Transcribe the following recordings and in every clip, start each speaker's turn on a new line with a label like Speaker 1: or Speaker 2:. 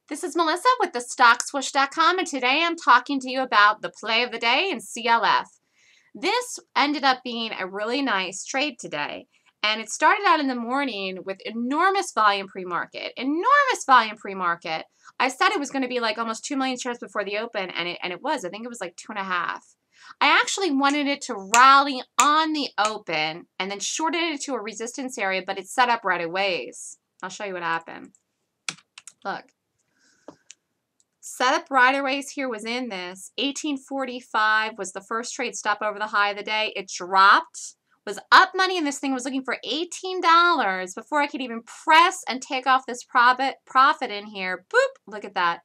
Speaker 1: This is Melissa with the StockSwoosh.com, and today I'm talking to you about the play of the day in CLF. This ended up being a really nice trade today, and it started out in the morning with enormous volume pre-market. Enormous volume pre-market. I said it was going to be like almost 2 million shares before the open, and it was. I think it was like 2.5. I actually wanted it to rally on the open and then shorted it to a resistance area, but it set up right away. I'll show you what happened. Look. Setup right aways here was in this. 1845 was the first trade stop over the high of the day. It dropped, was up money, and this thing was looking for $18 before I could even press and take off this profit in here. Boop! Look at that.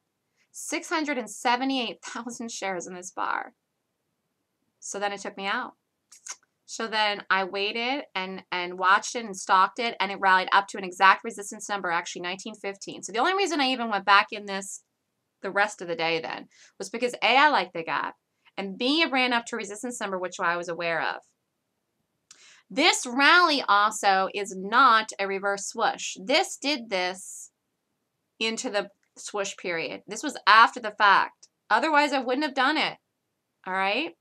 Speaker 1: 678,000 shares in this bar. So then it took me out. So then I waited and watched it and stalked it, and it rallied up to an exact resistance number, actually 1915. So the only reason I even went back in this the rest of the day then was because A, I liked the gap, and B, it ran up to resistance number, which I was aware of. This rally also is not a reverse swoosh. This did this into the swoosh period. This was after the fact. Otherwise, I wouldn't have done it. All right.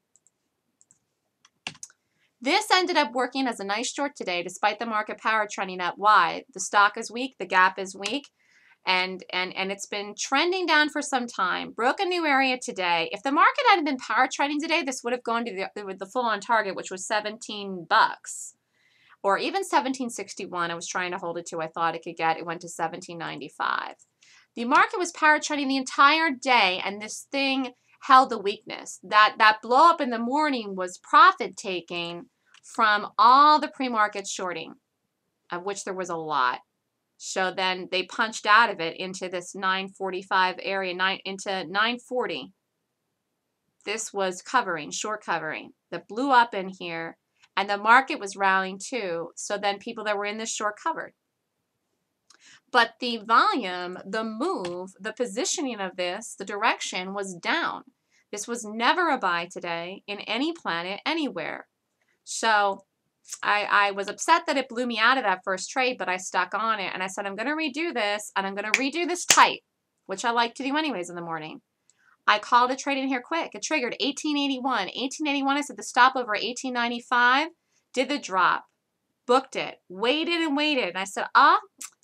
Speaker 1: This ended up working as a nice short today, despite the market power trending up. Why? The stock is weak. The gap is weak. And it's been trending down for some time. Broke a new area today. If the market hadn't been power trending today, this would have gone to the full-on target, which was 17 bucks, or even 17.61. I was trying to hold it to. I thought it could get. It went to 17.95. The market was power trending the entire day, and this thing held the weakness. That blow up in the morning was profit taking from all the pre-market shorting, of which there was a lot. So then they punched out of it into this 945 area, into 940. This was covering, short covering, that blew up in here, and the market was rallying too. So then people that were in this short covered. But the volume, the move, the positioning of this, the direction was down. This was never a buy today in any planet, anywhere. So I was upset that it blew me out of that first trade, but I stuck on it, and I said, I'm going to redo this, and I'm going to redo this tight, which I like to do anyways in the morning. I called a trade in here quick. It triggered 1881. 1881, I said the stop over 1895, did the drop, booked it, waited and waited, and I said,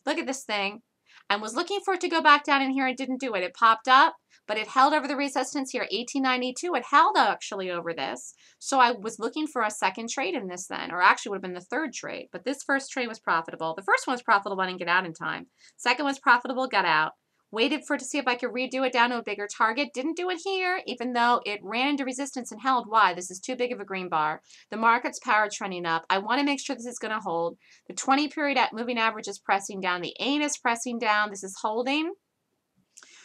Speaker 1: look at this thing, and was looking for it to go back down in here and didn't do it. It popped up, but it held over the resistance here, 1892. It held actually over this. So I was looking for a second trade in this then, or actually would have been the third trade. But this first trade was profitable. The first one was profitable. I didn't get out in time. Second was profitable, got out. Waited for it to see if I could redo it down to a bigger target. Didn't do it here, even though it ran into resistance and held. Why? This is too big of a green bar. The market's power trending up. I want to make sure this is going to hold. The 20 period moving average is pressing down. The 8 is pressing down. This is holding.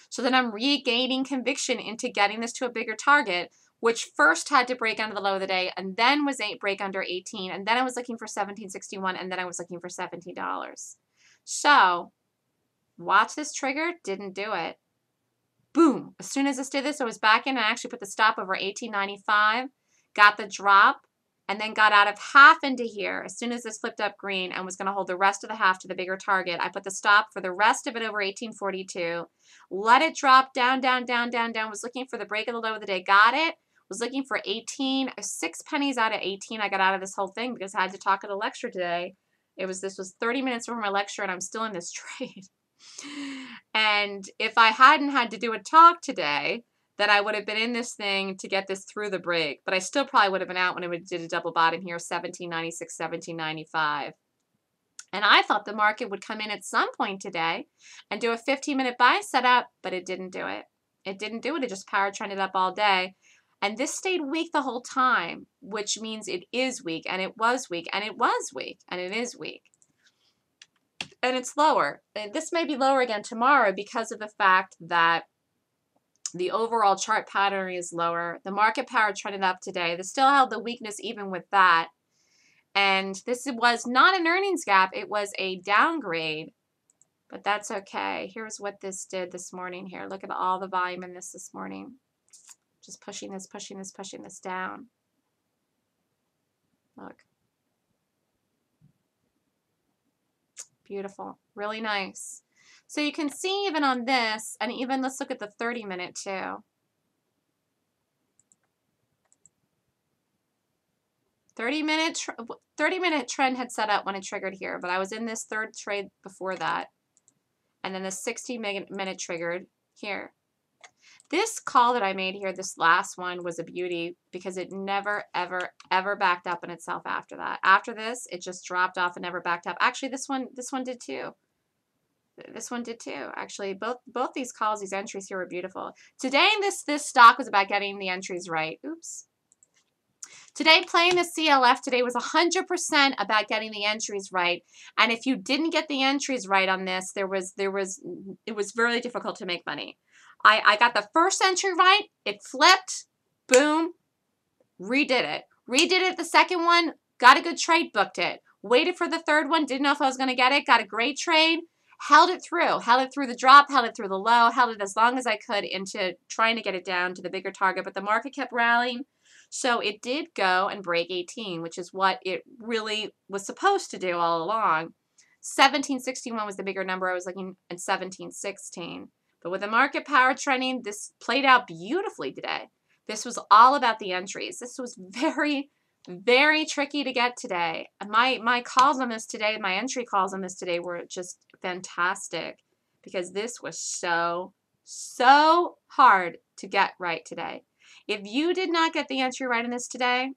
Speaker 1: So then I'm regaining conviction into getting this to a bigger target, which first had to break under the low of the day, and then was break under 18, and then I was looking for 17.61, and then I was looking for $17. So watch this trigger, didn't do it. Boom. As soon as this did this, I was back in and I actually put the stop over 18.95, got the drop, and then got out of half into here as soon as this flipped up green and was going to hold the rest of the half to the bigger target. I put the stop for the rest of it over 1842, let it drop down, down, down, down, down, was looking for the break of the low of the day, got it, was looking for 18, 6 pennies out of 18. I got out of this whole thing because I had to talk at a lecture today. This was 30 minutes before my lecture, and I'm still in this trade. And if I hadn't had to do a talk today, then I would have been in this thing to get this through the break. But I still probably would have been out when it did a double bottom here, 1796, 1795. And I thought the market would come in at some point today and do a 15-minute buy setup, but it didn't do it. It didn't do it. It just power trended up all day. And this stayed weak the whole time, which means it is weak, and it was weak, and it was weak, and it is weak. And it's lower. And this may be lower again tomorrow because of the fact that the overall chart pattern is lower. The market power trended up today. This still held the weakness even with that. And this was not an earnings gap. It was a downgrade. But that's okay. Here's what this did this morning here. Look at all the volume in this morning. Just pushing this, pushing this, pushing this down. Look. Beautiful. Really nice. So you can see even on this, and even let's look at the 30-minute too. 30-minute trend had set up when it triggered here, but I was in this third trade before that. And then the 60-minute triggered here. This call that I made here, this last one, was a beauty because it never, ever, ever backed up in itself after that. After this, it just dropped off and never backed up. Actually, this one did too. This one did too. Actually, both these calls, these entries here were beautiful. Today, this stock was about getting the entries right. Oops. Today, playing the CLF today was 100% about getting the entries right. And if you didn't get the entries right on this, it was very difficult to make money. I got the first entry right. It flipped. Boom. Redid it. Redid it the second one. Got a good trade. Booked it. Waited for the third one. Didn't know if I was going to get it. Got a great trade. Held it through. Held it through the drop. Held it through the low. Held it as long as I could into trying to get it down to the bigger target. But the market kept rallying. So it did go and break 18, which is what it really was supposed to do all along. 1761 was the bigger number. I was looking at 1716. But with the market power trending, this played out beautifully today. This was all about the entries. This was very, very tricky to get today. My calls on this today, my entry calls on this today were just fantastic because this was so hard to get right today. If you did not get the entry right in this today,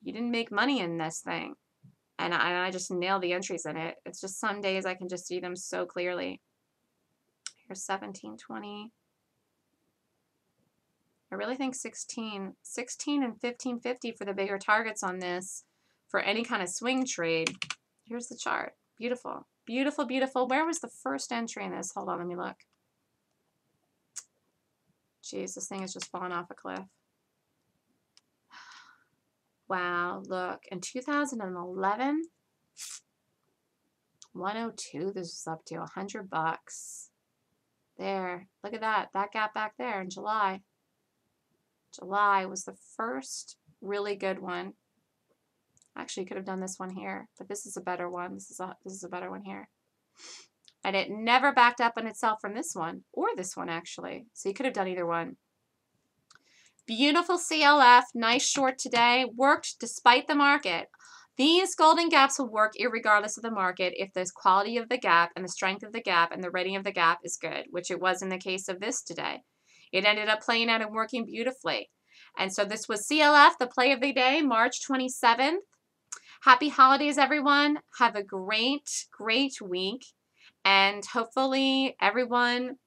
Speaker 1: you didn't make money in this thing. And I just nailed the entries in it. It's just some days I can just see them so clearly. Here's 1720. I really think 16 and 1550 for the bigger targets on this for any kind of swing trade. Here's the chart. Beautiful. Beautiful, beautiful. Where was the first entry in this? Hold on, let me look. Jeez, this thing is just falling off a cliff. Wow, look. In 2011, 102, this is up to $100. There. Look at that. That gap back there in July. July was the first really good one. Actually, you could have done this one here, but this is a better one. This is a better one here. And it never backed up on itself from this one, or this one, actually. So you could have done either one. Beautiful CLF, nice short today. Worked despite the market. These golden gaps will work irregardless of the market if the quality of the gap and the strength of the gap and the rating of the gap is good, which it was in the case of this today. It ended up playing out and working beautifully. And so this was CLF, the play of the day, March 27th. Happy holidays, everyone. Have a great, great week. And hopefully everyone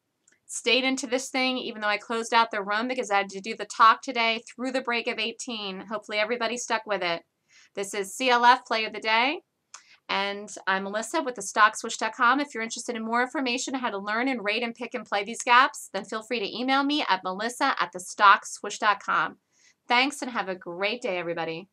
Speaker 1: stayed into this thing, even though I closed out the room because I had to do the talk today through the break of 18. Hopefully everybody stuck with it. This is CLF Play of the Day. And I'm Melissa with thestockswoosh.com. If you're interested in more information on how to learn and rate and pick and play these gaps, then feel free to email me at melissa@thestockswoosh.com. Thanks and have a great day, everybody.